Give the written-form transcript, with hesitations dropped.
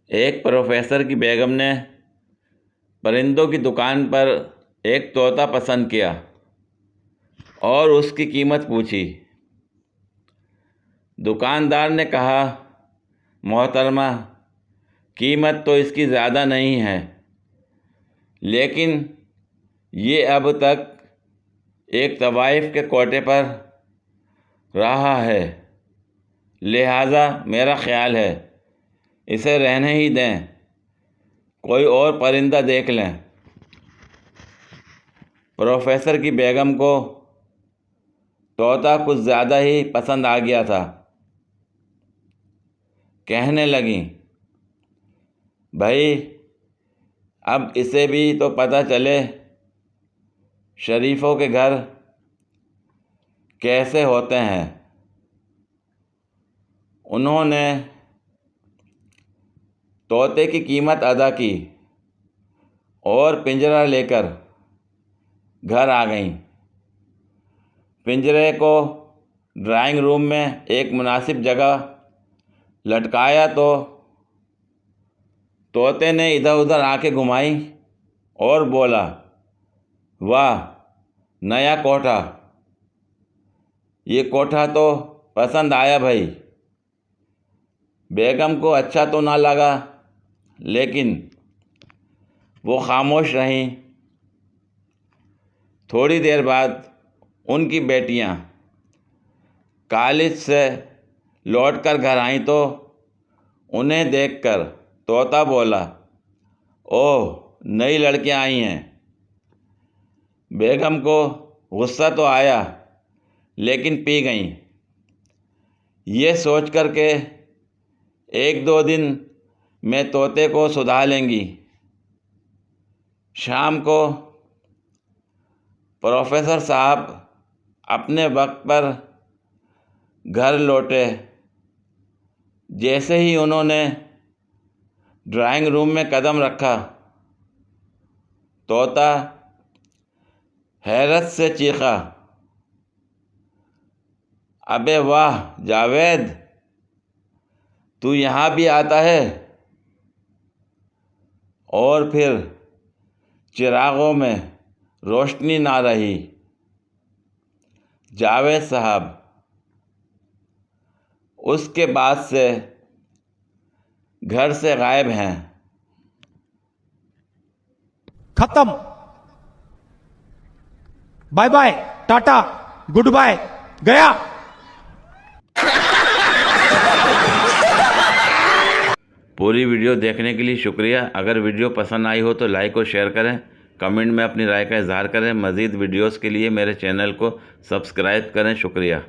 एक प्रोफेसर की बेगम ने परिंदों की दुकान पर एक तोता पसंद किया और उसकी कीमत पूछी। दुकानदार ने कहा, मोहतरमा, कीमत तो इसकी ज़्यादा नहीं है, लेकिन ये अब तक एक तवाइफ के कोटे पर रहा है, लिहाजा मेरा ख्याल है इसे रहने ही दें, कोई और परिंदा देख लें। प्रोफेसर की बेगम को तोता कुछ ज़्यादा ही पसंद आ गया था। कहने लगीं, भाई, अब इसे भी तो पता चले शरीफों के घर कैसे होते हैं। उन्होंने तोते की कीमत अदा की और पिंजरा लेकर घर आ गईं। पिंजरे को ड्राइंग रूम में एक मुनासिब जगह लटकाया तो तोते ने इधर उधर आंखें घुमाई और बोला, वाह, नया कोठा, ये कोठा तो पसंद आया भाई। बेगम को अच्छा तो ना लगा, लेकिन वो खामोश रहीं। थोड़ी देर बाद उनकी बेटियां कॉलेज से लौटकर घर आईं तो उन्हें देखकर तोता बोला, ओह, नई लड़कियां आई हैं। बेगम को गुस्सा तो आया, लेकिन पी गईं। ये सोच कर के एक दो दिन में तोते को सुधा लेंगी। शाम को प्रोफेसर साहब अपने वक्त पर घर लौटे। जैसे ही उन्होंने ड्राइंग रूम में कदम रखा, तोता हैरत से चीखा, अबे वाह जावेद, तू यहाँ भी आता है। और फिर चिरागों में रोशनी ना रही। जावेद साहब उसके बाद से घर से गायब हैं। खत्म। Bye bye, tata, good bye, गया। पूरी वीडियो देखने के लिए शुक्रिया। अगर वीडियो पसंद आई हो तो लाइक और शेयर करें, कमेंट में अपनी राय का इजहार करें। मज़ीद वीडियोस के लिए मेरे चैनल को सब्सक्राइब करें। शुक्रिया।